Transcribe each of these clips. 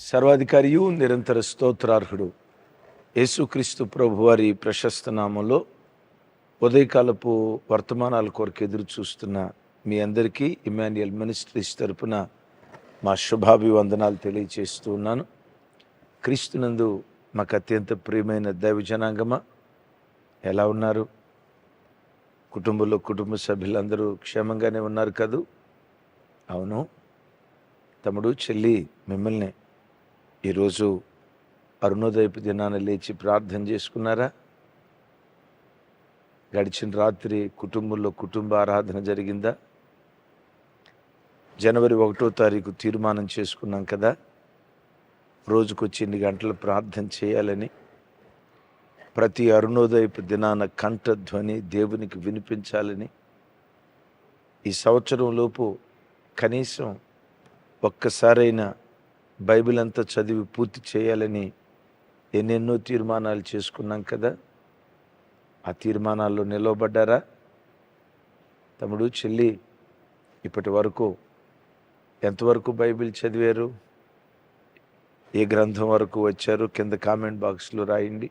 సర్వాధికారియు నిరంతర స్తోత్రార్హుడు యేసుక్రీస్తు ప్రభువారి ప్రశస్త నామంలో ఉదయకాలపు వర్తమానాల కొరకు ఎదురు చూస్తున్న మీ అందరికీ ఇమాన్యుయల్ మినిస్ట్రీస్ తరపున మా శుభాభివందనాలు తెలియచేస్తూ ఉన్నాను. క్రీస్తునందు మాకు అత్యంత ప్రియమైన దైవ జనాంగమా, ఎలా ఉన్నారు? కుటుంబ సభ్యులందరూ క్షేమంగానే ఉన్నారు కదూ? అవును తమ్ముడు, చెల్లి, మిమ్మల్ని ఈరోజు అరుణోదయపు దినాన లేచి ప్రార్థన చేసుకున్నారా? గడిచిన రాత్రి కుటుంబంలో కుటుంబ ఆరాధన జరిగిందా? జనవరి 1వ తారీఖు తీర్మానం చేసుకున్నాం కదా, రోజుకొచ్చి ఇన్ని గంటలు ప్రార్థన చేయాలని. ప్రతి అరుణోదయపు దినాన కంఠధ్వని దేవునికి వినిపించాలని. ఈ సంవత్సరం లోపు కనీసం ఒక్కసారైనా బైబిల్ అంతా చదివి పూర్తి చేయాలని ఎన్నెన్నో తీర్మానాలు చేసుకున్నాం కదా. ఆ తీర్మానాల్లో నిలవబడ్డారా? తమ్ముడు, చెల్లి, ఇప్పటి వరకు ఎంతవరకు బైబిల్ చదివారు? ఏ గ్రంథం వరకు వచ్చారు? కింద కామెంట్ బాక్స్లో రాయండి.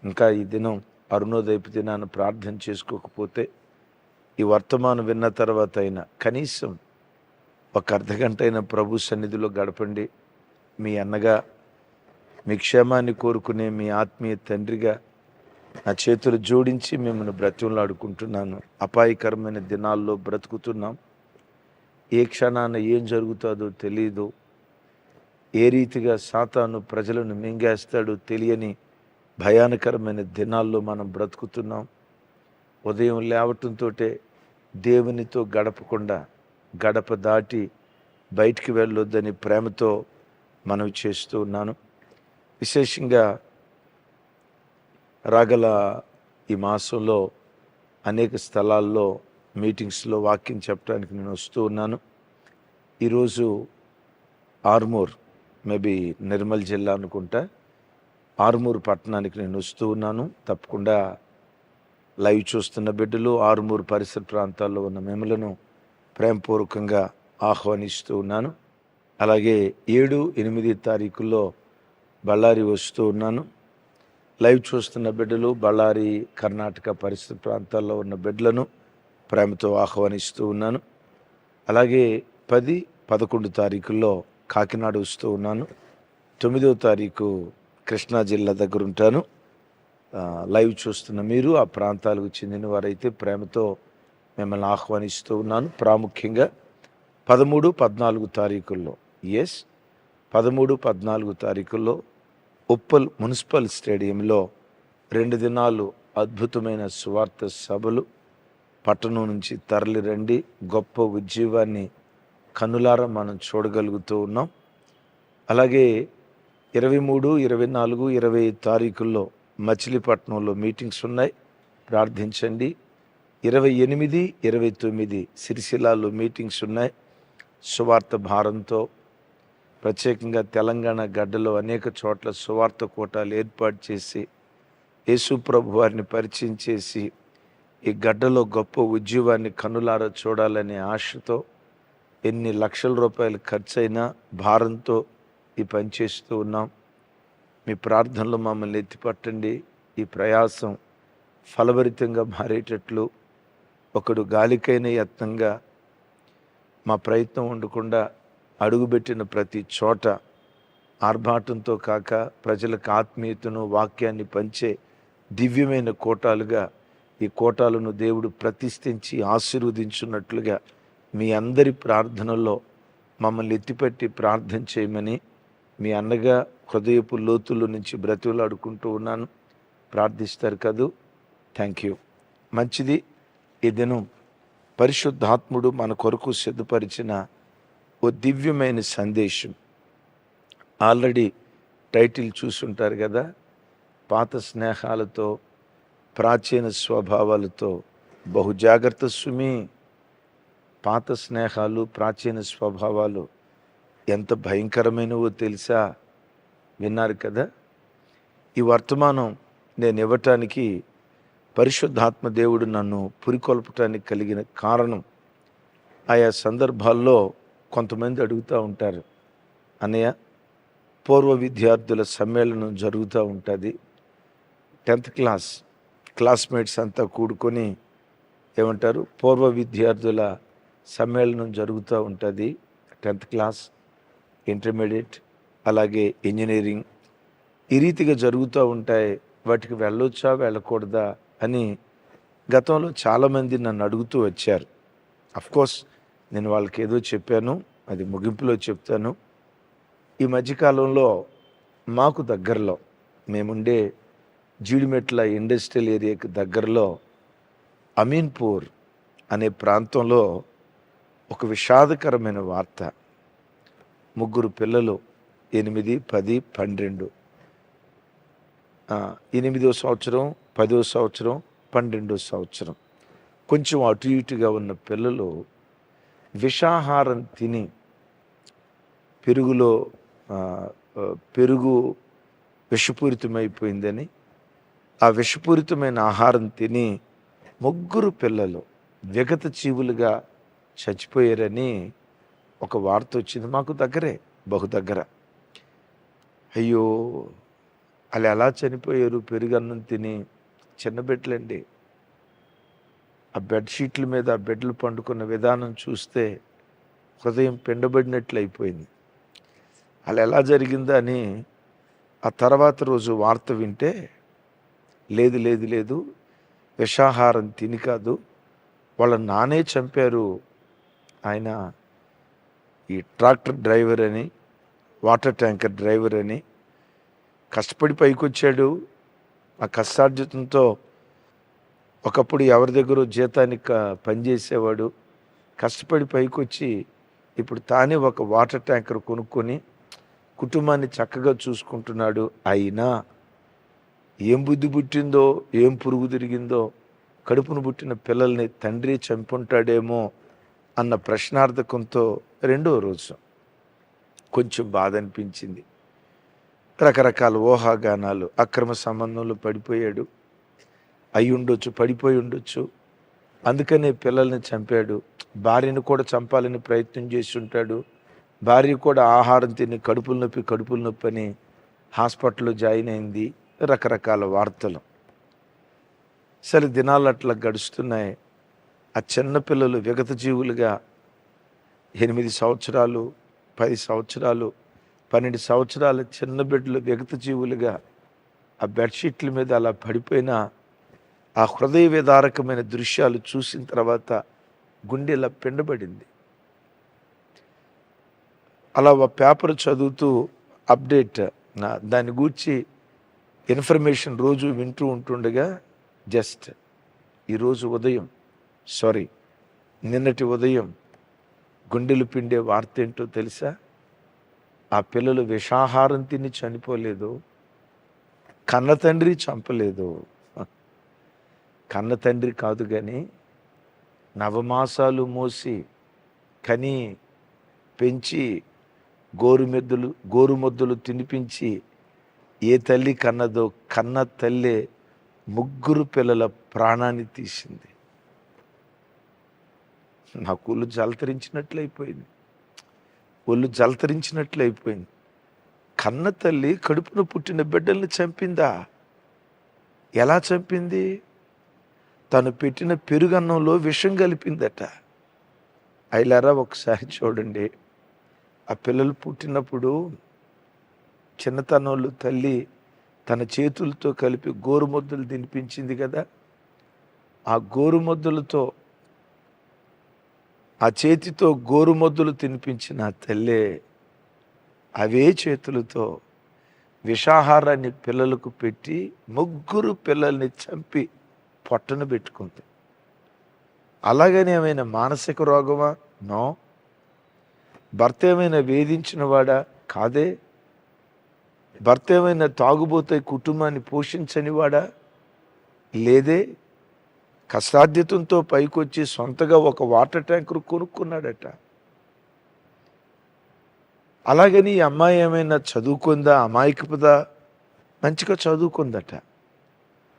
ఇంకా ఈ దినం అరుణోదయపు దినాన్ని ప్రార్థన చేసుకోకపోతే ఈ వర్తమానం విన్న తర్వాత అయినా కనీసం ఒక అర్ధగంట అయినా ప్రభు సన్నిధిలో గడపండి. మీ అన్నగా, మీ క్షేమాన్ని కోరుకునే మీ ఆత్మీయ తండ్రిగా నా చేతులు జోడించి మిమ్మల్ని బ్రతిమలాడుకుంటున్నాను. అపాయకరమైన దినాల్లో బ్రతుకుతున్నాం. ఏ క్షణాన ఏం జరుగుతుందో తెలియదు. ఏ రీతిగా సాతాను ప్రజలను మింగేస్తాడో తెలియని భయానకరమైన దినాల్లో మనం బ్రతుకుతున్నాం. ఉదయం లేవటంతో దేవునితో గడపకుండా గడప దాటి బయటికి వెళ్ళొద్దని ప్రేమతో మనవి చేస్తూ ఉన్నాను. విశేషంగా రాగల ఈ మాసంలో అనేక స్థలాల్లో మీటింగ్స్లో వాక్యం చెప్పడానికి నేను వస్తూ ఉన్నాను. ఈరోజు ఆర్మూర్, మేబీ నిర్మల్ జిల్లా అనుకుంటా, ఆర్మూర్ పట్టణానికి నేను వస్తూ ఉన్నాను. తప్పకుండా లైవ్ చూస్తున్న బిడ్డలు, ఆర్మూర్ పరిసర ప్రాంతాల్లో ఉన్న మిమ్మలను ప్రేమపూర్వకంగా ఆహ్వానిస్తూ ఉన్నాను. అలాగే 7, 8 తారీఖుల్లో బళ్ళారి వస్తూ ఉన్నాను. లైవ్ చూస్తున్న బిడ్డలు, బళ్ళారి, కర్ణాటక పరిసర ప్రాంతాల్లో ఉన్న బిడ్డలను ప్రేమతో ఆహ్వానిస్తూ ఉన్నాను. అలాగే 10, 11 తారీఖుల్లో కాకినాడ వస్తూ ఉన్నాను. 9వ తారీఖు కృష్ణా జిల్లా దగ్గర ఉంటాను. లైవ్ చూస్తున్న మీరు ఆ ప్రాంతాలకు చెందిన వారైతే ప్రేమతో మిమ్మల్ని ఆహ్వానిస్తూ ఉన్నాను. ప్రాముఖ్యంగా 13, 14 తారీఖుల్లో 13, 14 తారీఖుల్లో ఉప్పల్ మున్సిపల్ స్టేడియంలో 2 దినాలు అద్భుతమైన సువార్త సభలు. పట్టణం నుంచి తరలి రండి. గొప్ప ఉజ్జీవాన్ని కన్నులారా మనం చూడగలుగుతూ ఉన్నాం. అలాగే 23, 24, 25 తారీఖుల్లో మచిలీపట్నంలో మీటింగ్స్ ఉన్నాయి, ప్రార్థించండి. 28, 29 సిరిసిల్లాలో మీటింగ్స్ ఉన్నాయి. సువార్త భారంతో ప్రత్యేకంగా తెలంగాణ గడ్డలో అనేక చోట్ల సువార్త కూటాలు ఏర్పాటు చేసి యేసు ప్రభు వారిని పరిచయం చేసి ఈ గడ్డలో గొప్ప ఉద్యోగాన్ని కన్నులారా చూడాలనే ఆశతో ఎన్ని లక్షల రూపాయలు ఖర్చయినా భారంతో ఈ పని చేస్తూ ఉన్నాం. మీ ప్రార్థనలో మమ్మల్ని ఎత్తిపట్టండి. ఈ ప్రయాసం ఫలభరితంగా మారేటట్లు, ఒకడు గాలికైన యత్నంగా మా ప్రయత్నం ఉండకుండా అడుగుపెట్టిన ప్రతి చోట ఆర్భాటంతో కాక ప్రజలకు ఆత్మీయతను, వాక్యాన్ని పంచే దివ్యమైన కోటాలుగా ఈ కోటాలను దేవుడు ప్రతిష్ఠించి ఆశీర్వదించున్నట్లుగా మీ అందరి ప్రార్థనల్లో మమ్మల్ని ఎత్తిపెట్టి ప్రార్థన చేయమని మీ అన్నగా హృదయపు లోతుల నుంచి బ్రతిమలాడుకుంటూ ఉన్నాను. ప్రార్థిస్తారు కదూ? Thank you. మంచిది. ఈ దినం పరిశుద్ధాత్ముడు మన కొరకు సిద్ధపరిచిన ఓ దివ్యమైన సందేశం. ఆల్రెడీ టైటిల్ చూసుంటారు కదా, పాత స్నేహాలతో, ప్రాచీన స్వభావాలతో బహు జాగ్రత్త సుమి. పాత స్నేహాలు, ప్రాచీన స్వభావాలు ఎంత భయంకరమైనవో తెలుసా? విన్నారు కదా. ఈ వర్తమానం నేను ఇవ్వటానికి పరిశుద్ధాత్మ దేవుడు నన్ను పురికొల్పటానికి కలిగిన కారణం, ఆయా సందర్భాల్లో కొంతమంది అడుగుతూ ఉంటారు, అన్నయ్య పూర్వ విద్యార్థుల సమ్మేళనం జరుగుతూ ఉంటుంది. 10th క్లాస్మేట్స్ అంతా కూడుకొని ఏమంటారు, పూర్వ విద్యార్థుల సమ్మేళనం జరుగుతూ ఉంటుంది. 10th క్లాస్, ఇంటర్మీడియట్, అలాగే ఇంజనీరింగ్, ఈ రీతిగా జరుగుతూ ఉంటాయి. వాటికి వెళ్ళొచ్చా వెళ్ళకూడదా అని గతంలో చాలామంది నన్ను అడుగుతూ వచ్చారు. అఫ్కోర్స్ నేను వాళ్ళకి ఏదో చెప్పాను, అది ముగింపులో చెప్తాను. ఈ మధ్యకాలంలో మాకు దగ్గరలో, మేముండే జీడిమెట్ల ఇండస్ట్రియల్ ఏరియాకి దగ్గరలో అమీన్పూర్ అనే ప్రాంతంలో ఒక విషాదకరమైన వార్త. 3 పిల్లలు, 8, 10, 12, 8వ సంవత్సరం, 10వ సంవత్సరం, 12వ సంవత్సరం, కొంచెం అటు ఇటుగా ఉన్న పిల్లలు విషాహారం తిని పెరుగు విషపూరితమైపోయిందని, ఆ విషపూరితమైన ఆహారం తిని 3 పిల్లలు విగత జీవులుగా చచ్చిపోయారని ఒక వార్త వచ్చింది. మాకు దగ్గరే, బహు దగ్గర. అయ్యో, వాళ్ళు ఎలా చనిపోయారు? పెరుగన్నం తిని. చిన్న బిడ్డలండి. ఆ బెడ్షీట్ల మీద ఆ బిడ్డలు పండుకున్న విధానం చూస్తే హృదయం పిండబడినట్లు అయిపోయింది. అలా ఎలా జరిగిందా అని ఆ తర్వాత రోజు వార్త వింటే, లేదు లేదు లేదు, విషాహారం తిని కాదు, వాళ్ళ నానే చంపారు. ఆయన ఈ ట్రాక్టర్ డ్రైవర్ అని, వాటర్ ట్యాంకర్ డ్రైవర్ అని కష్టపడి పైకొచ్చాడు. ఆ కష్టార్జితంతో ఒకప్పుడు ఎవరి దగ్గర జీతానికి పనిచేసేవాడు. కష్టపడి పైకొచ్చి ఇప్పుడు తానే ఒక వాటర్ ట్యాంకర్ కొనుక్కొని కుటుంబాన్ని చక్కగా చూసుకుంటున్నాడు. అయినా ఏం బుద్ధి పుట్టిందో, ఏం పురుగు తిరిగిందో, కడుపును పుట్టిన పిల్లల్ని తండ్రి చంపుంటాడేమో అన్న ప్రశ్నార్థకంతో 2వ రోజు కొంచెం బాధ అనిపించింది. రకరకాల ఊహాగానాలు, అక్రమ సంబంధంలో పడిపోయాడు, పడిపోయి ఉండొచ్చు, అందుకనే పిల్లల్ని చంపాడు. భార్యను కూడా చంపాలని ప్రయత్నం చేసి ఉంటాడు. భార్య కూడా ఆహారం తిని కడుపులు నొప్పి అని హాస్పిటల్లో జాయిన్ అయింది. రకరకాల వార్తలు. సరే, దినాలు అట్లా గడుస్తున్నాయి. ఆ చిన్నపిల్లలు విగత జీవులుగా 8 సంవత్సరాలు, 10 సంవత్సరాలు, 12 సంవత్సరాల చిన్న బిడ్డలు విగత జీవులుగా ఆ బెడ్షీట్ల మీద అలా పడిపోయిన ఆ హృదయ విదారకమైన దృశ్యాలు చూసిన తర్వాత గుండె ఇలా పిండబడింది. అలా ఒక పేపర్ చదువుతూ అప్డేట్, దాని గూర్చి ఇన్ఫర్మేషన్ రోజు వింటూ ఉంటుండగా జస్ట్ నిన్నటి ఉదయం గుండెలు పిండే వార్త ఏంటో తెలుసా? ఆ పిల్లలు విషాహారం తిని చనిపోలేదు, కన్న తండ్రి చంపలేదు. కన్న తండ్రి కాదు కానీ నవమాసాలు మోసి కని పెంచి గోరుముద్దలు తినిపించి ఏ తల్లి కన్నదో కన్న తల్లే 3 పిల్లల ప్రాణాన్ని తీసింది. నాకు ఒళ్ళు జలతరించినట్లయిపోయింది. కన్న తల్లి కడుపున పుట్టిన బిడ్డల్ని చంపిందా? ఎలా చంపింది? తను పెట్టిన పెరుగన్నంలో విషం కలిపిందట. అయిలారా ఒకసారి చూడండి. ఆ పిల్లలు పుట్టినప్పుడు చిన్నతనంలో తల్లి తన చేతులతో కలిపి గోరుముద్దలు తినిపించింది కదా. ఆ గోరుముద్దలతో, ఆ చేతితో గోరుముద్దలు తినిపించిన తల్లే అవే చేతులతో విషాహారాన్ని పిల్లలకు పెట్టి 3 పిల్లల్ని చంపి పొట్టను పెట్టుకుంది. అలాగని ఏమైనా మానసిక రోగమా? నో. భర్త ఏమైనా వేధించిన వాడా? కాదే. భర్త ఏమైనా తాగుబోతే కుటుంబాన్ని పోషించని వాడా? లేదే. కష్టార్జితంతో పైకొచ్చి సొంతగా ఒక వాటర్ ట్యాంకర్ కొనుక్కున్నాడట. అలాగని ఈ అమ్మాయి ఏమైనా చదువుకుందా? అమాయకపుదా? మంచిగా చదువుకుందట.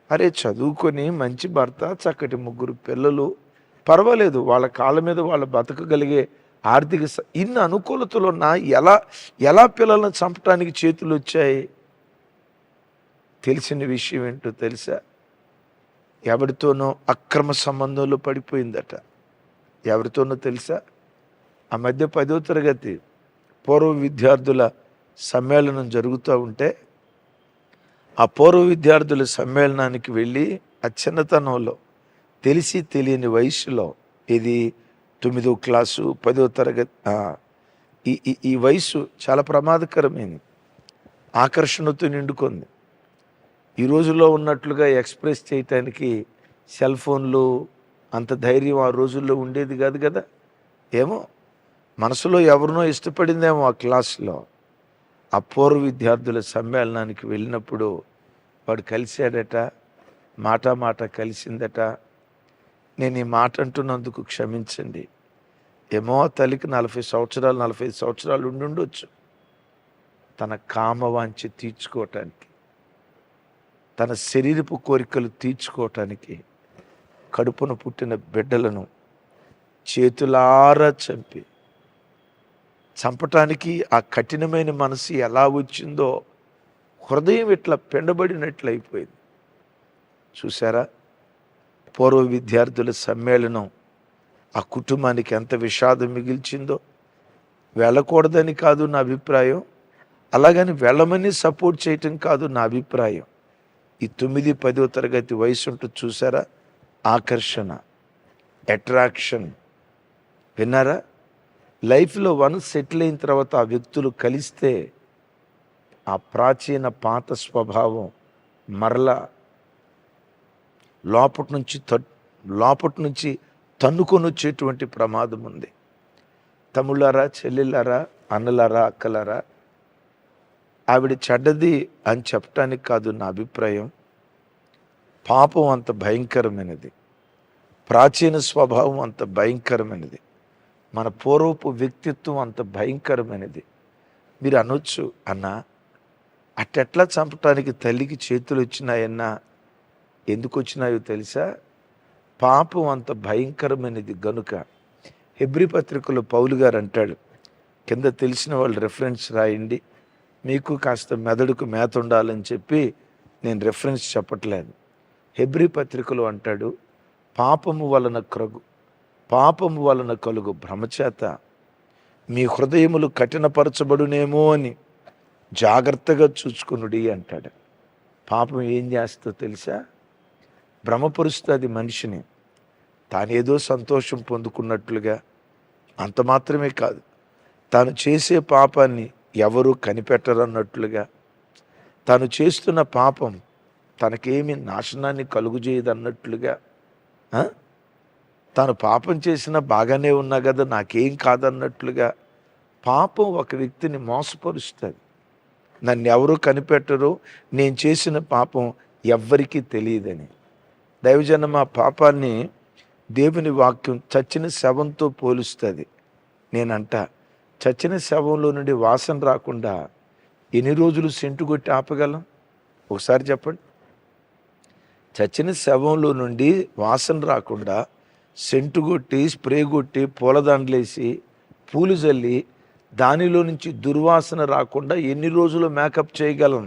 అరే, చదువుకొని మంచి భర్త, చక్కటి 3 పిల్లలు, పర్వాలేదు, వాళ్ళ కాళ్ళ మీద వాళ్ళు బతకగలిగే ఇన్ని అనుకూలతలు ఉన్నా ఎలా ఎలా పిల్లలను చంపడానికి చేతులు వచ్చాయి? తెలిసిన విషయం ఏంటో తెలుసా? ఎవరితోనో అక్రమ సంబంధంలో పడిపోయిందట. ఎవరితోనో తెలుసా? ఆ మధ్య 10వ తరగతి పూర్వ విద్యార్థుల సమ్మేళనం జరుగుతూ ఉంటే ఆ పూర్వ విద్యార్థుల సమ్మేళనానికి వెళ్ళి ఆ చిన్నతనంలో తెలిసి తెలియని వయసులో, ఇది 9వ క్లాసు 10వ తరగతి, ఈ ఈ ఈ వయసు చాలా ప్రమాదకరమైనది. ఆకర్షణతో నిండుకుంది. ఈ రోజుల్లో ఉన్నట్లుగా ఎక్స్ప్రెస్ చేయటానికి సెల్ ఫోన్లు అంత ధైర్యం ఆ రోజుల్లో ఉండేది కాదు కదా. ఏమో మనసులో ఎవరినో ఇష్టపడిందేమో ఆ క్లాసులో. ఆ పూర్వ విద్యార్థుల సమ్మేళనానికి వెళ్ళినప్పుడు వాడు కలిశాడట, మాట కలిసిందట. నేను ఈ మాట అంటున్నందుకు క్షమించండి. ఏమో తల్లికి 40 సంవత్సరాలు 45 సంవత్సరాలు ఉండుండొచ్చు. తన కామవాంఛ తీర్చుకోవటానికి, తన శరీరపు కోరికలు తీర్చుకోవటానికి కడుపున పుట్టిన బిడ్డలను చేతులారా చంపటానికి ఆ కఠినమైన మనసు ఎలా వచ్చిందో హృదయం ఇట్లా పిండబడినట్లు అయిపోయింది. చూసారా? పూర్వ విద్యార్థుల సమ్మేళనం ఆ కుటుంబానికి ఎంత విషాదం మిగిల్చిందో. వెళ్ళకూడదని కాదు నా అభిప్రాయం, అలాగని వెళ్ళమని సపోర్ట్ చేయటం కాదు నా అభిప్రాయం. ఈ 9, 10వ తరగతి వయసు ఉంటుంది చూసారా? ఆకర్షణ, అట్రాక్షన్. విన్నారా? లైఫ్లో వన్స్ సెటిల్ అయిన తర్వాత ఆ వ్యక్తులు కలిస్తే ఆ ప్రాచీన పాత స్వభావం మరలా లోపటి నుంచి తన్నుకొని వచ్చేటువంటి ప్రమాదం ఉంది. తమ్ముళ్ళారా, చెల్లెళ్ళారా, అన్నలారా, అక్కలారా, ఆవిడ చెడ్డది అని చెప్పటానికి కాదు నా అభిప్రాయం. పాపం అంత భయంకరమైనది, ప్రాచీన స్వభావం అంత భయంకరమైనది, మన పూర్వపు వ్యక్తిత్వం అంత భయంకరమైనది. మీరు అనొచ్చు, అన్నా అట్టెట్లా చంపటానికి తల్లికి చేతులు వచ్చినాయన్నా? ఎందుకు వచ్చినాయో తెలుసా? పాపం అంత భయంకరమైనది గనుక. హెబ్రీ పత్రికలో పౌలు గారు అంటాడు, కింద తెలిసిన వాళ్ళు రెఫరెన్స్ రాయండి, మీకు కాస్త మెదడుకు మేత ఉండాలని చెప్పి నేను రెఫరెన్స్ చెప్పట్లేదు. హెబ్రీ పత్రికలో అంటాడు, పాపము వలన కలుగు భ్రమచేత మీ హృదయములు కఠినపరచబడునేమో అని జాగ్రత్తగా చూసుకునుడి అంటాడు. పాపం ఏం చేస్తుందో తెలుసా? భ్రమపరుస్తుంది మనిషిని. తానేదో సంతోషం పొందుకున్నట్లుగా. అంత మాత్రమే కాదు, తాను చేసే పాపాన్ని ఎవరు కనిపెట్టరన్నట్లుగా, తాను చేస్తున్న పాపం తనకేమి నాశనాన్ని కలుగుజేయదన్నట్లుగా, తాను పాపం చేసినా బాగానే ఉన్నా కదా, నాకేం కాదన్నట్లుగా పాపం ఒక వ్యక్తిని మోసపరుస్తుంది. నన్ను ఎవరు కనిపెట్టరు, నేను చేసిన పాపం ఎవ్వరికీ తెలియదని. దైవజనం ఆ పాపాన్ని దేవుని వాక్యం చచ్చిన శవంతో పోలుస్తుంది. నేనంట, చచ్చిన శవంలో నుండి వాసన రాకుండా ఎన్ని రోజులు సెంటు కొట్టి ఆపగలం? ఒకసారి చెప్పండి. చచ్చిన శవంలో నుండి వాసన రాకుండా సెంటు కొట్టి, స్ప్రే కొట్టి, పూలదండలేసి, పూలు జల్లి దానిలో నుంచి దుర్వాసన రాకుండా ఎన్ని రోజులు మేకప్ చేయగలం?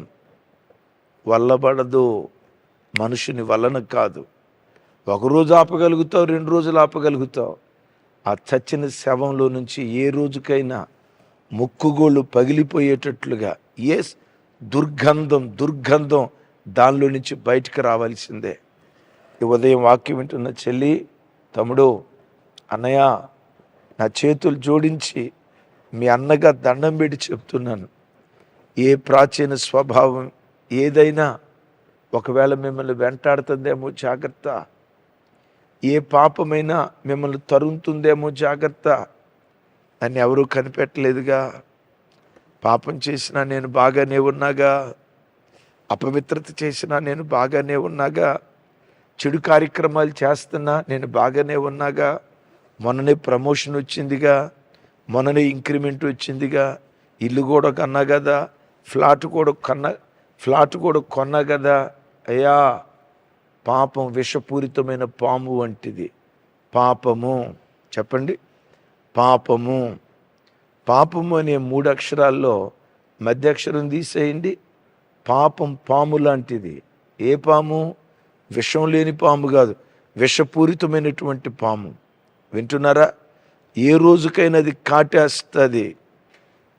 వల్లబడదు. మనుషుని వలన కాదు. ఒకరోజు ఆపగలుగుతావు, 2 రోజులు ఆపగలుగుతావు. ఆ చచ్చిన శవంలో నుంచి ఏ రోజుకైనా ముక్కుగోళ్ళు పగిలిపోయేటట్లుగా దుర్గంధం దానిలో నుంచి బయటికి రావాల్సిందే. ఈ ఉదయం వాక్యం వింటున్న చెల్లి, తమ్ముడు, అన్నయ్య, నా చేతులు జోడించి మీ అన్నగా దండం పెట్టి చెప్తున్నాను, ఏ ప్రాచీన స్వభావం ఏదైనా ఒకవేళ మిమ్మల్ని వెంటాడుతుందేమో జాగ్రత్త. ఏ పాపమైనా మిమ్మల్ని తరుముతుందేమో జాగ్రత్త. నన్ను ఎవరూ కనిపెట్టలేదుగా, పాపం చేసినా నేను బాగానే ఉన్నాగా, అపవిత్రత చేసినా నేను బాగానే ఉన్నాగా, చెడు కార్యక్రమాలు చేస్తున్నా నేను బాగానే ఉన్నాగా, మొన్ననే ప్రమోషన్ వచ్చిందిగా, మొన్ననే ఇంక్రిమెంట్ వచ్చిందిగా, ఇల్లు కూడా కన్నా కదా, ఫ్లాట్ కూడా కొన్నా కదా. అయ్యా, పాపం విషపూరితమైన పాము వంటిది. పాపము చెప్పండి, పాపము. పాపము అనే 3 అక్షరాల్లో మధ్య అక్షరం తీసేయండి. పాపం పాము లాంటిది. ఏ పాము? విషం లేని పాము కాదు, విషపూరితమైనటువంటి పాము. వింటున్నారా? ఏ రోజుకైనా అది కాటేస్తుంది.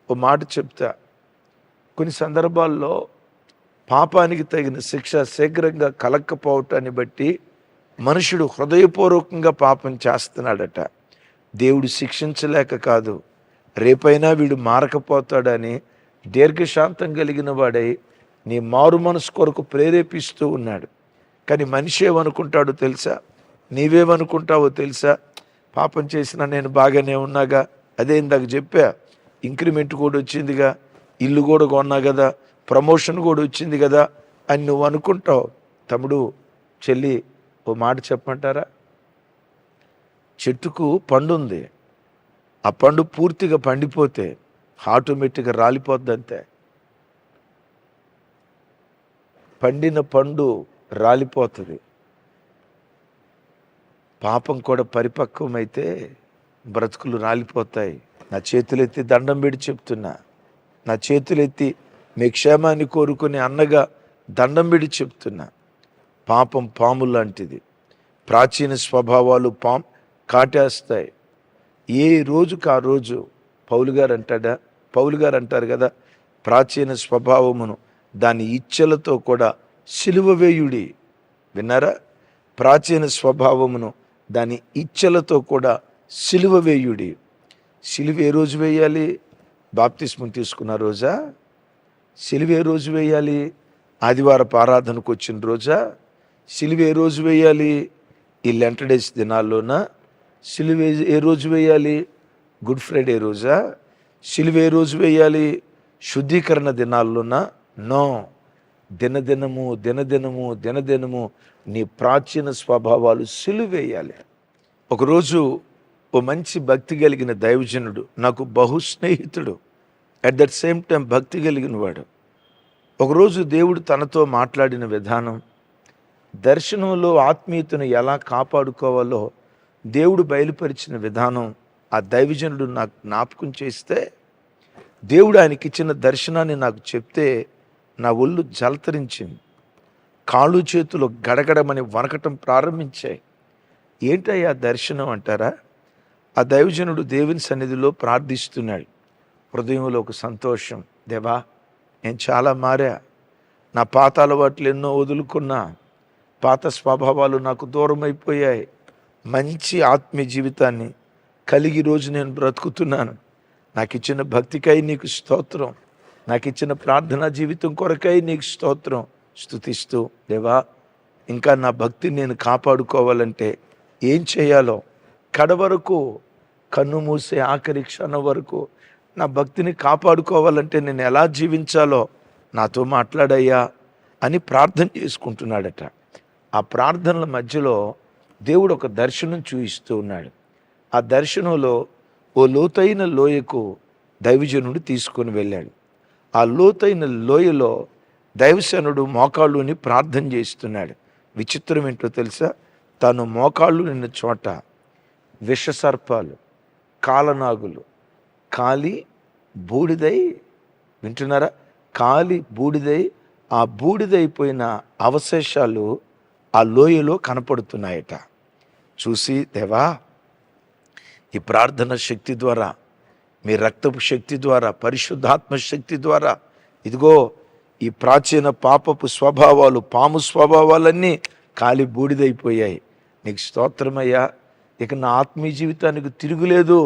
ఓ మాట చెప్తా, కొన్ని సందర్భాల్లో పాపానికి తగిన శిక్ష శీఘ్రంగా కలక్కపోవటాన్ని బట్టి మనుషుడు హృదయపూర్వకంగా పాపం చేస్తున్నాడట. దేవుడు శిక్షించలేక కాదు, రేపైనా వీడు మారకపోతాడని దీర్ఘశాంతం కలిగిన వాడై నీ మారు మనసు కొరకు ప్రేరేపిస్తూ ఉన్నాడు. కానీ మనిషి ఏమనుకుంటాడో తెలుసా? నీవేమనుకుంటావో తెలుసా? పాపం చేసినా నేను బాగానే ఉన్నాగా, అదే ఇందాక చెప్పా, ఇంక్రిమెంట్ కూడా వచ్చిందిగా, ఇల్లు కూడా కొన్నా కదా, ప్రమోషన్ కూడా వచ్చింది కదా అని నువ్వు అనుకుంటావు. తమ్ముడు, చెల్లి, ఓ మాట చెప్పమంటారా? చెట్టుకు పండు ఉంది, ఆ పండు పూర్తిగా పండిపోతే ఆటోమేటిక్గా రాలిపోద్ది అంతే. పండిన పండు రాలిపోతుంది. పాపం కూడా పరిపక్వమైతే బ్రతుకులు రాలిపోతాయి. నా చేతులెత్తి దండం పెట్టి చెప్తున్నా, నా చేతులెత్తి మీ క్షేమాన్ని కోరుకునే అన్నగా దండం పెట్టి చెప్తున్నా, పాపం పాము లాంటిది. ప్రాచీన స్వభావాలు కాటేస్తాయి. ఏ రోజుకు ఆ రోజు పౌలు గారు అంటారు కదా, ప్రాచీన స్వభావమును దాని ఇచ్చలతో కూడా సిలువ వేయుడి. విన్నారా? ప్రాచీన స్వభావమును దాని ఇచ్చలతో కూడా సిలువ వేయుడి. సిలువ ఏ రోజు వేయాలి? బాప్తిస్మం తీసుకున్న రోజా? సిలువ ఏ రోజు వేయాలి? ఆదివారపు ఆరాధనకు వచ్చిన రోజా? సిలువ ఏ రోజు వేయాలి? ఈ లెంట్ డేస్ దినాల్లోనా? సిలువ ఏ రోజు వేయాలి? గుడ్ ఫ్రైడే రోజా? సిలువ ఏ రోజు వేయాలి? శుద్ధీకరణ దినాల్లోనా? నో. దినదినము నీ ప్రాచీన స్వభావాలు సిలువ వేయాలి. ఒకరోజు ఓ మంచి భక్తి కలిగిన దైవజనుడు, నాకు బహు స్నేహితుడు, అట్ దట్ సేమ్ టైం భక్తి కలిగిన వాడు, ఒకరోజు దేవుడు తనతో మాట్లాడిన విధానం, దర్శనంలో ఆత్మీయతను ఎలా కాపాడుకోవాలో దేవుడు బయలుపరిచిన విధానం ఆ దైవజనుడు నాకు జ్ఞాపకం చేస్తే, దేవుడు ఆయనకి ఇచ్చిన దర్శనాన్ని నాకు చెప్తే నా ఒళ్ళు జలతరించింది. కాళ్ళు చేతులు గడగడమని వనకటం ప్రారంభించాయి. ఏంటయ్యా దర్శనం అంటారా? ఆ దైవజనుడు దేవుని సన్నిధిలో ప్రార్థిస్తున్నాడు. హృదయంలో ఒక సంతోషం, దేవా నేను చాలా మారా, నా పాత అలవాట్లు ఎన్నో వదులుకున్నా, పాత స్వభావాలు నాకు దూరం అయిపోయాయి, మంచి ఆత్మీయ జీవితాన్ని కలిగి రోజు నేను బ్రతుకుతున్నాను. నాకు ఇచ్చిన భక్తికై నీకు స్తోత్రం, నాకు ఇచ్చిన ప్రార్థనా జీవితం కొరకై నీకు స్తోత్రం స్తుతిస్తూ, దేవా ఇంకా నా భక్తిని నేను కాపాడుకోవాలంటే ఏం చేయాలో, కడవరకు కన్ను మూసే ఆఖరి క్షణం వరకు నా భక్తిని కాపాడుకోవాలంటే నేను ఎలా జీవించాలో నాతో మాట్లాడయ్యా అని ప్రార్థన చేసుకుంటున్నాడట. ఆ ప్రార్థనల మధ్యలో దేవుడు ఒక దర్శనం చూపిస్తూ ఉన్నాడు. ఆ దర్శనంలో ఓ లోతైన లోయకు దైవజనుడు తీసుకొని వెళ్ళాడు. ఆ లోతైన లోయలో దైవజనుడు మోకాళ్ళుని ప్రార్థన చేస్తున్నాడు. విచిత్రం ఏంటో తెలుసా? తను మోకాళ్ళు నిన్న చోట విషసర్పాలు, కాలనాగులు కాలి బూడిదై, వింటున్నారా? కాలి బూడిదై, ఆ బూడిదైపోయిన అవశేషాలు ఆ లోయలో కనపడుతున్నాయట. చూసి, దేవా ఈ ప్రార్థన శక్తి ద్వారా, మీ రక్తపు శక్తి ద్వారా, పరిశుద్ధాత్మ శక్తి ద్వారా, ఇదిగో ఈ ప్రాచీన పాపపు స్వభావాలు, పాము స్వభావాలన్నీ కాలి బూడిదైపోయాయి. నీకు స్తోత్రమయ్యా, ఇక నా ఆత్మీయ జీవితానికి తిరుగులేదు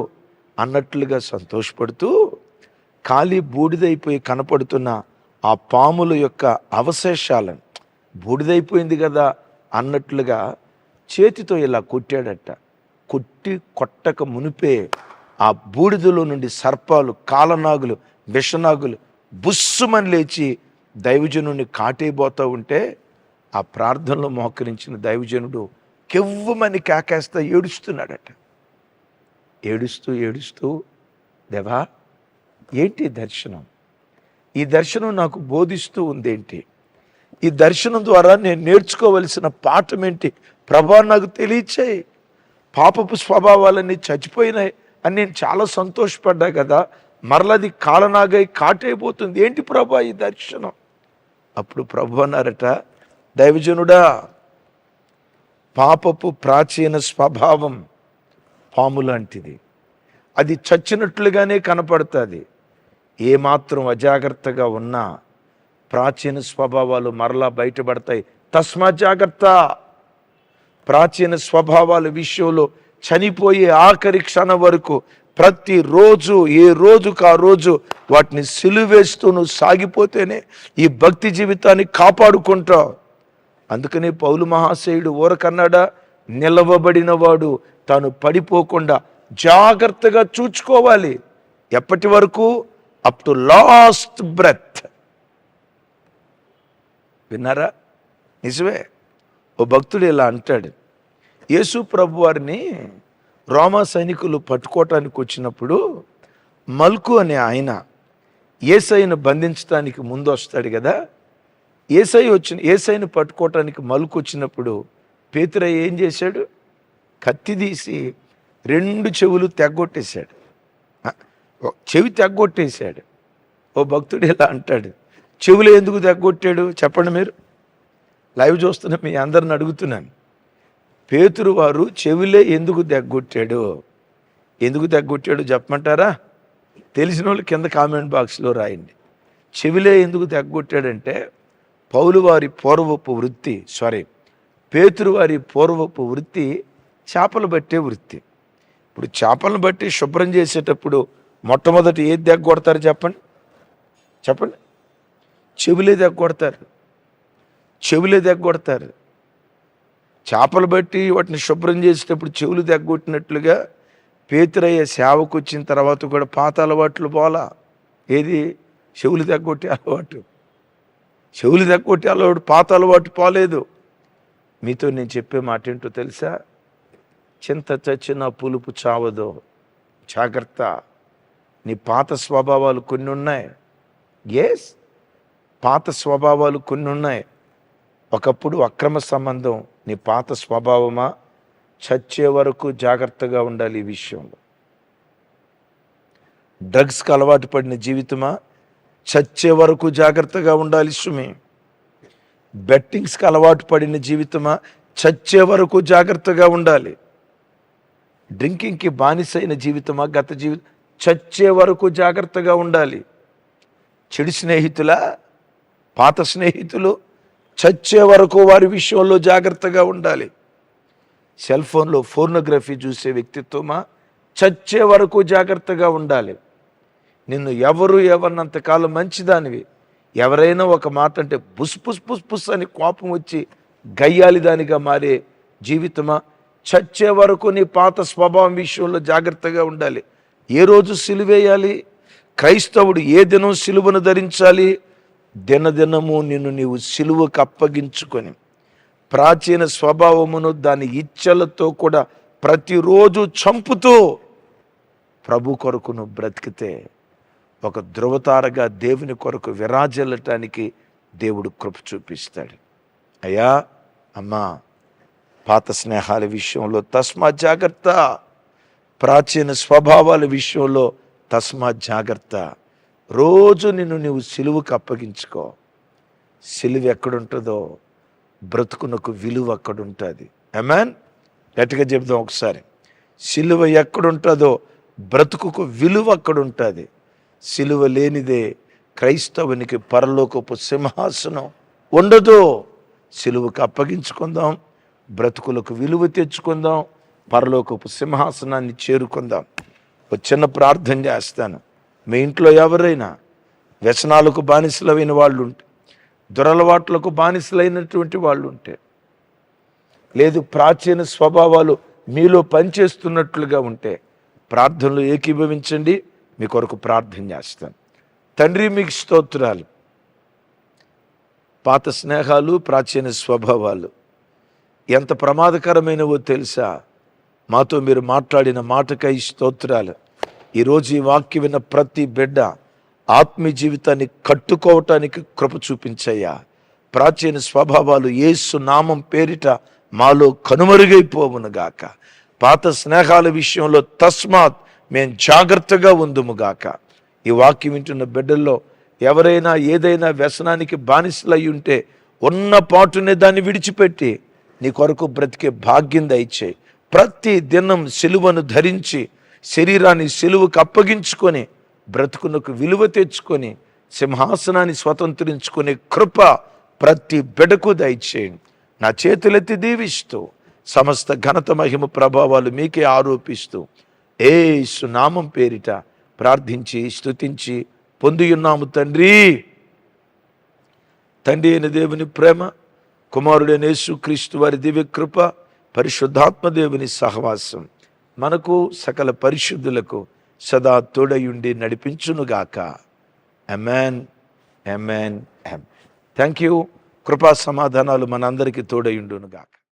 అన్నట్లుగా సంతోషపడుతూ, కాలి బూడిదైపోయి కనపడుతున్న ఆ పాముల యొక్క అవశేషాలను, బూడిదైపోయింది కదా అన్నట్లుగా చేతితో ఇలా కొట్టాడట. కొట్టక మునిపే ఆ బూడిదలో నుండి సర్పాలు, కాలనాగులు, విషనాగులు బుస్సుమని లేచి దైవజనుడిని కాటేయబోతూ ఉంటే, ఆ ప్రార్థనలో మోకరించిన దైవజనుడు కెవ్వమని కేకేస్తా ఏడుస్తున్నాడట. ఏడుస్తూ, దేవా ఏంటి దర్శనం? ఈ దర్శనం నాకు బోధిస్తూ ఉందేంటి? ఈ దర్శనం ద్వారా నేను నేర్చుకోవలసిన పాఠం ఏంటి? ప్రభా నాకు తెలియచేయి. పాపపు స్వభావాలన్నీ చచ్చిపోయినాయి అని నేను చాలా సంతోషపడ్డా కదా, మరలది కాలనాగై కాటైపోతుంది, ఏంటి ప్రభా ఈ దర్శనం? అప్పుడు ప్రభు అన్నారట, దైవజనుడా, పాపపు ప్రాచీన స్వభావం పాము లాంటిది, అది చచ్చినట్లుగానే కనపడుతుంది. ఏమాత్రం అజాగ్రత్తగా ఉన్నా ప్రాచీన స్వభావాలు మరలా బయటపడతాయి. తస్మా జాగ్రత్త. ప్రాచీన స్వభావాల విషయంలో చనిపోయే ఆఖరి క్షణం వరకు ప్రతిరోజు ఏ రోజుకు ఆ రోజు వాటిని సిలువేస్తూ నువ్వు సాగిపోతేనే ఈ భక్తి జీవితాన్ని కాపాడుకుంటావు. అందుకనే పౌలు మహాశయుడు ఊరకన్నాడా, నిలవబడిన వాడు తాను పడిపోకుండా జాగ్రత్తగా చూచుకోవాలి. ఎప్పటి వరకు? Up to last breath. విన్నారా? నిజమే. ఓ భక్తుడు ఇలా అంటాడు, యేసు ప్రభు వారిని రోమా సైనికులు పట్టుకోవటానికి వచ్చినప్పుడు మల్కు అనే ఆయన యేసయ్యను బంధించడానికి ముందు వస్తాడు కదా. యేసయ్యను పట్టుకోవటానికి మల్కు వచ్చినప్పుడు పేతురయ్య ఏం చేశాడు? కత్తి తీసి 2 చెవులు తెగ్గొట్టేశాడు, చెవి తెగ్గొట్టేశాడు. ఓ భక్తుడు ఇలా అంటాడు, చెవులు ఎందుకు తెగ్గొట్టాడు చెప్పండి మీరు? లైవ్ చూస్తున్న మీ అందరిని అడుగుతున్నాను. పేతురు వారు చెవులే ఎందుకు తెగ్గొట్టాడు? ఎందుకు తెగ్గొట్టాడు చెప్పమంటారా? తెలిసిన వాళ్ళు కింద కామెంట్ బాక్స్లో రాయండి. చెవులే ఎందుకు తెగ్గొట్టాడంటే, పేతురు వారి పూర్వపు వృత్తి చేపలు పట్టే వృత్తి. ఇప్పుడు చేపలను బట్టి శుభ్రం చేసేటప్పుడు మొట్టమొదటి ఏది తెగ్గొడతారు చెప్పండి? చెవులే తెగ్గొడతారు. చేపలు బట్టి వాటిని శుభ్రం చేసేటప్పుడు చెవులు తెగ్గొట్టినట్లుగా పేతురయ్య సేవకు వచ్చిన తర్వాత కూడా పాత అలవాట్లు పోలా. ఏది? చెవులు తెగ్గొట్టే అలవాటు పాత అలవాటు పోలేదు. మీతో నేను చెప్పే మాట ఏంటో తెలుసా? చింత చచ్చిన పులుపు చావదో. జాగ్రత్త. నీ పాత స్వభావాలు కొన్ని ఉన్నాయి. పాత స్వభావాలు కొన్ని ఉన్నాయి. ఒకప్పుడు అక్రమ సంబంధం నీ పాత స్వభావమా? చచ్చే వరకు జాగ్రత్తగా ఉండాలి ఈ విషయంలో. డ్రగ్స్కి అలవాటు పడిన జీవితమా? చచ్చే వరకు జాగ్రత్తగా ఉండాలి సుమి. బెట్టింగ్స్కి అలవాటు పడిన జీవితమా? చచ్చే వరకు జాగ్రత్తగా ఉండాలి. డ్రింకింగ్కి బానిసైన జీవితమా? గత జీవితం చచ్చే వరకు జాగ్రత్తగా ఉండాలి. చెడు స్నేహితుల, పాత స్నేహితులు చచ్చే వరకు వారి విషయంలో జాగ్రత్తగా ఉండాలి. సెల్ ఫోన్లో ఫోర్నోగ్రఫీ చూసే వ్యక్తిత్వమా? చచ్చే వరకు జాగ్రత్తగా ఉండాలి. నిన్ను ఎవరినంతకాలం మంచిదానివి, ఎవరైనా ఒక మాట అంటే బుస్ పుస్ పుస్ పుస్ అని కోపం వచ్చి గయ్యాలిదానిగా మారే జీవితమా? చచ్చే వరకు నీ పాత స్వభావం విషయంలో జాగ్రత్తగా ఉండాలి. ఏ రోజు సిలువేయాలి? క్రైస్తవుడు ఏ దినం సిలువను ధరించాలి? దినదినము నిన్ను నీవు సిలువకు అప్పగించుకొని ప్రాచీన స్వభావమును దాని ఇచ్చలతో కూడా ప్రతిరోజు చంపుతూ ప్రభు కొరకు నువ్వు బ్రతికితే ఒక ధృవతారగా దేవుని కొరకు విరాజిల్లటానికి దేవుడు కృప చూపిస్తాడు. అయ్యా, అమ్మా, పాత స్నేహాల విషయంలో తస్మాత్ జాగ్రత్త. ప్రాచీన స్వభావాల విషయంలో తస్మాత్ జాగ్రత్త. రోజు నిన్ను నీవు సిలువకు అప్పగించుకో. సిలువ ఎక్కడుంటుందో బ్రతుకునకు విలువ అక్కడుంటుంది. ఆమేన్. గట్టిగా చెప్దాం ఒకసారి. సిలువ ఎక్కడుంటుందో బ్రతుకుకు విలువ అక్కడుంటుంది. సిలువ లేనిదే క్రైస్తవునికి పరలోకపు సింహాసనం ఉండదు. సిలువకు అప్పగించుకుందాం, బ్రతుకులకు విలువ తెచ్చుకుందాం, పరలోకపు సింహాసనాన్ని చేరుకుందాం. ఒక చిన్న ప్రార్థన చేస్తాను. మీ ఇంట్లో ఎవరైనా వ్యసనాలకు బానిసలైన వాళ్ళు ఉంటే, దురలవాట్లకు బానిసలైనటువంటి వాళ్ళు ఉంటే, లేదు ప్రాచీన స్వభావాలు మీలో పనిచేస్తున్నట్లుగా ఉంటే ప్రార్థనలు ఏకీభవించండి. మీ కొరకు ప్రార్థన చేస్తాను. తండ్రి, మీకు స్తోత్రాలు. పాత స్నేహాలు, ప్రాచీన స్వభావాలు ఎంత ప్రమాదకరమైనవో తెలుసా? మాతో మీరు మాట్లాడిన మాటకై స్తోత్రాలు. ఈరోజు ఈ వాక్యం విన్న ప్రతి బిడ్డ ఆత్మీయ జీవితాన్ని కట్టుకోవటానికి కృప చూపించయ్యా. ప్రాచీన స్వభావాలు యేసు నామం పేరిట మాలో కనుమరుగైపోవునుగాక. పాత స్నేహాల విషయంలో తస్మాత్ మేము జాగ్రత్తగా ఉందుముగాక. ఈ వాక్యం వింటున్న బిడ్డల్లో ఎవరైనా ఏదైనా వ్యసనానికి బానిసలై ఉంటే ఉన్న పాటునే దాన్ని విడిచిపెట్టి నీ కొరకు బ్రతికే భాగ్యం దయచేయి. ప్రతి దినం సిలువను ధరించి శరీరాన్ని సిలువకు అప్పగించుకొని బ్రతుకునకు విలువ తెచ్చుకొని సింహాసనాన్ని స్వతంత్రించుకునే కృప ప్రతి బిడ్డకు దయచేయండి. నా చేతులెత్తి దీవిస్తూ సమస్త ఘనత మహిమ ప్రభావాలు మీకే ఆరోపిస్తూ యేసు నామం పేరిట ప్రార్థించి స్తుతించి పొందియున్నాము తండ్రి. తండ్రి అయిన దేవుని ప్రేమ, కుమారుడైన యేసుక్రీస్తు వారి దివ్య కృప, పరిశుద్ధాత్మ దేవుని సహవాసం మనకు సకల పరిశుద్ధులకు సదా తోడయుండి నడిపించునుగాక. Amen, amen, amen. Thank you. కృపా సమాధానాలు మనందరికీ తోడయుండునుగాక.